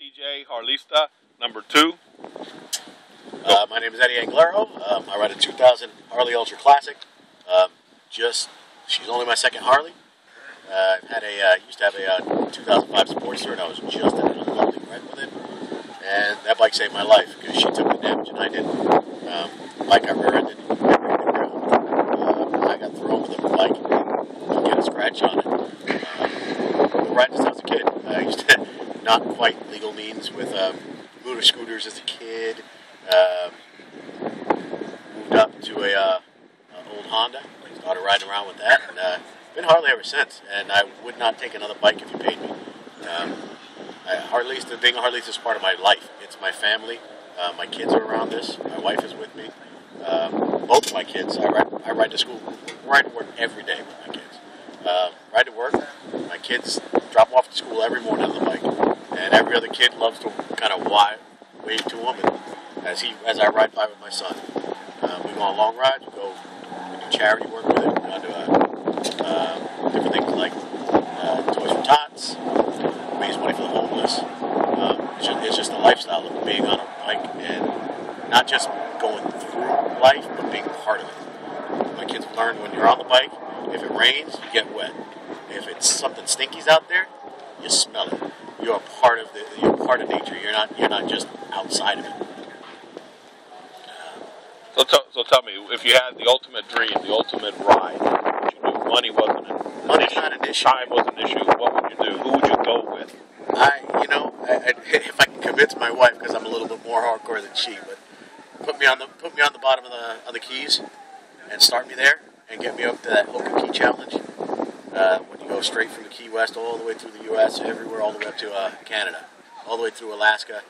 TJ Harlista, number 2. My name is Eddie Anglero. I ride a 2000 Harley Ultra Classic. She's only my second Harley. Used to have a 2005 Sportster, and I was just in a lovely wreck with it. And that bike saved my life because she took the damage and I didn't. The bike got rear-ended. I got thrown with a bike and get a scratch on it. I ride since I was a kid. I used to not quite legal means with motor scooters as a kid. Moved up to a old Honda. I started riding around with that, and been Harley ever since. And I would not take another bike if you paid me. Being a Harlista is part of my life. It's my family. My kids are around this. My wife is with me. Both of my kids. I ride to school, ride to work every day with my kids. Ride to work. My kids drop them off at school every morning on the bike, and every other kid loves to kind of wave to him. And as I ride by with my son, we go on long rides. We do charity work with it. We go to different things like Toys for Tots. Raise money for the homeless. It's just a lifestyle of being on a bike and not just going through life, but being part of it. My kids learn when you're on the bike, if it rains, you get wet. If it's something stinky's out there, you smell it. You're part of nature. You're not just outside of it. So tell me, if you had the ultimate dream, the ultimate ride, what would you do? Money's not an issue. Time was an issue. What would you do? Who would you go with? If I can convince my wife, because I'm a little bit more hardcore than she, but put me on the bottom of the Keys and start me there and get me up to that Hoka Key Challenge. When you go straight from the Key West all the way through the U.S., everywhere, all the way up to Canada, all the way through Alaska.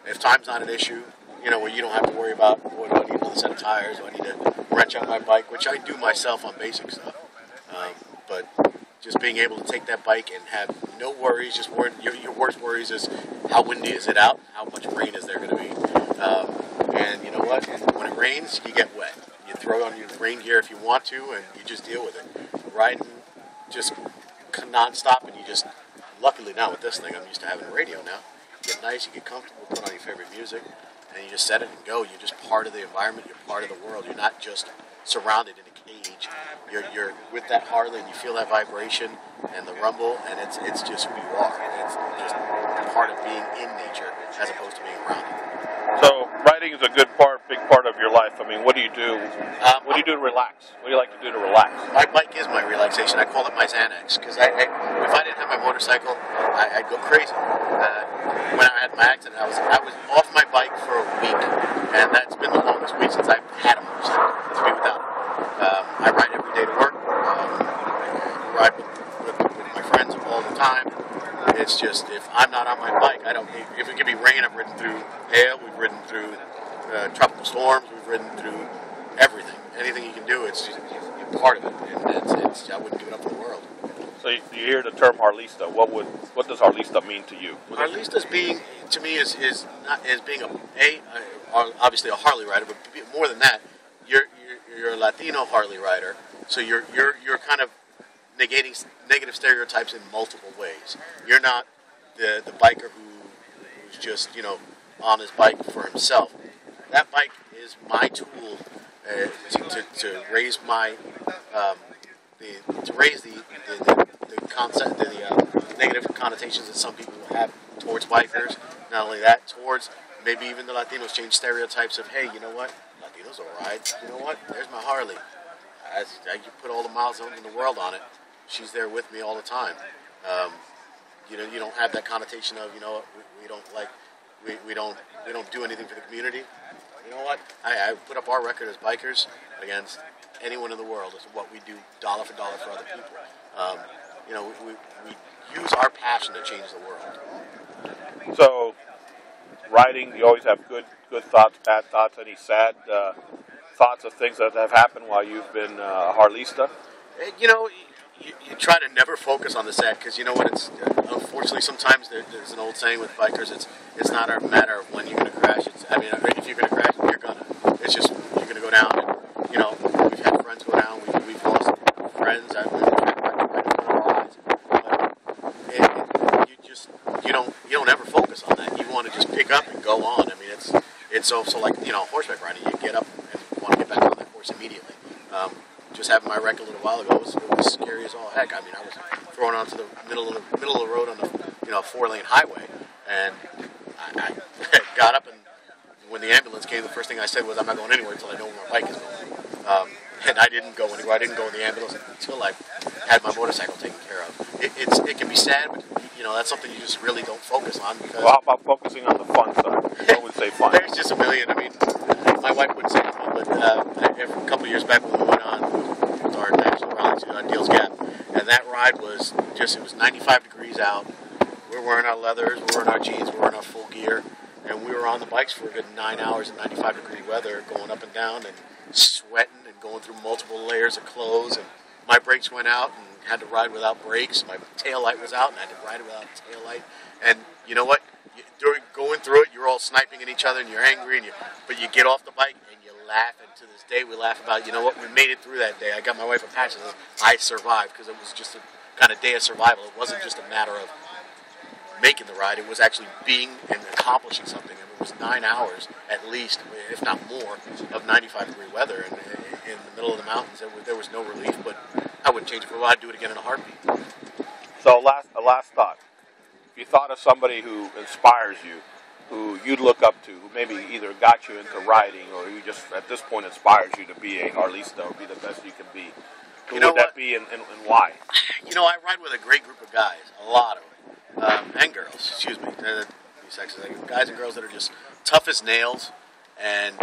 If time's not an issue, where you don't have to worry about, do I need another set of tires? Do I need to wrench out my bike? Which I do myself on basic stuff. But just being able to take that bike and have no worries, your worst worries is how windy is it out? How much rain is there going to be? And you know what? When it rains, you get wet. You throw on your rain gear if you want to, and you just deal with it. Riding just non-stop, and you just, luckily now with this thing, I'm used to having a radio now. You get nice, you get comfortable, put on your favorite music, and you just set it and go. You're just part of the environment. You're part of the world. You're not just surrounded in a cage. You're with that Harley, and you feel that vibration and the rumble, and it's just who you are. It's just part of being in nature as opposed to being around it. So riding is a big part of your life. I mean, what do you do? What do you do to relax? What do you like to do to relax? My bike is my relaxation. I call it my Xanax, because if I didn't have my motorcycle, I'd go crazy. When I had my accident, I was off my bike for a week, and that's been the longest week since I've had a motorcycle to be without it. I ride every day to work. I ride with my friends all the time. It's just, if I'm not on my bike, if it could be rain, I've ridden through hail, we've ridden through tropical storms, we've ridden through everything. Anything you can do, it's just part of it. And I wouldn't give it up for the world. So you hear the term Harlista. What does Harlista mean to you? Harlista's to me is being obviously a Harley rider, but more than that, you're a Latino Harley rider. So you're kind of negating negative stereotypes in multiple ways. You're not the biker who's just on his bike for himself. That bike is my tool to raise the concept, the negative connotations that some people have towards bikers. Not only that, towards maybe even the Latinos, change stereotypes of, hey, you know what, Latinos will ride. You know what, there's my Harley. I can put all the miles in the world on it. She's there with me all the time. You don't have that connotation of, we don't do anything for the community. You know what? I put up our record as bikers against anyone in the world. It's what we do dollar for dollar for other people. We use our passion to change the world. So, riding, you always have good thoughts, bad thoughts. Any sad thoughts of things that have happened while you've been a Harlista? You try to never focus on the sad, because you know what? It's unfortunately sometimes there's an old saying with bikers. It's not a matter of when you're going to crash. If you're going to crash, you're gonna. It's just you're going to go down. And, we've had friends go down. We've lost friends. I've been you don't ever focus on that. You want to just pick up and go on. I mean, it's so like horseback riding. You get up and want to get back on that horse immediately. Just having my wreck a little while ago it was scary as all heck. I mean, I was thrown onto the middle of the road on the 4-lane highway, and I got up, and when the ambulance came, the first thing I said was, "I'm not going anywhere until I know where my bike is going." And I didn't go anywhere. I didn't go in the ambulance until I had my motorcycle taken care of. It can be sad, but that's something you just really don't focus on. Because well, how about focusing on the fun side? I would say fun. There's just a million. I mean, my wife wouldn't say it, but a couple of years back when we went on with our national rally to Deals Gap, and that ride was it was 95 degrees out. We're wearing our leathers, we're wearing our jeans, we're wearing our full gear, and we were on the bikes for a good 9 hours in 95-degree weather, going up and down and sweating and going through multiple layers of clothes. And my brakes went out and had to ride without brakes. My tail light was out and I had to ride without tail light. And you know what? Going through it, you're all sniping at each other and you're angry, but you get off the bike and you laugh. And to this day, we laugh about, we made it through that day. I got my wife a patch that says, "I survived," because it was just a kind of day of survival. It wasn't just a matter of making the ride. It was actually being and accomplishing something. And it was 9 hours at least, if not more, of 95-degree weather in the middle of the mountains. There was no relief, but I wouldn't change it for a while. I'd do it again in a heartbeat. So a last thought. If you thought of somebody who inspires you, who you'd look up to, who maybe either got you into riding or who just at this point inspires you to be a Harlista or be the best you can be, who would that be and why? I ride with a great group of guys, a lot of them, and girls, excuse me. Guys and girls that are just tough as nails, and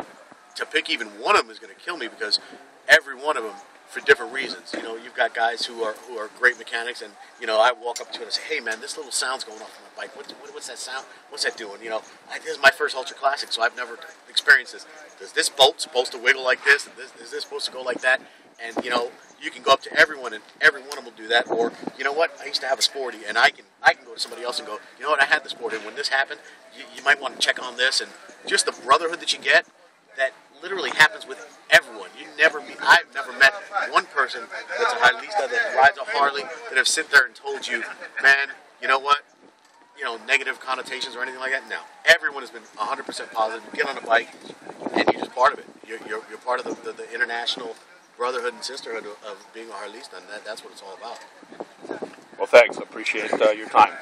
to pick even one of them is going to kill me because every one of them, for different reasons. You've got guys who are great mechanics, and I walk up to it and say, "Hey man, this little sound's going off on my bike. What's that sound? What's that doing?" This is my first Ultra Classic, so I've never experienced this. Does this bolt supposed to wiggle like this? Is this supposed to go like that? And you can go up to everyone, and every one of them will do that. Or I used to have a Sporty, and I can go to somebody else and go, I had the Sporty. When this happened, you might want to check on this, and just the brotherhood that you get. That literally happens with everyone. I've never met one person that's a Harlista that rides a Harley that have sit there and told you, "Man, you know what? Negative connotations or anything like that." No, everyone has been 100% positive. You get on a bike, and you're just part of it. You're part of the international brotherhood and sisterhood of being a Harlista, and that's what it's all about. Well, thanks. I appreciate your time.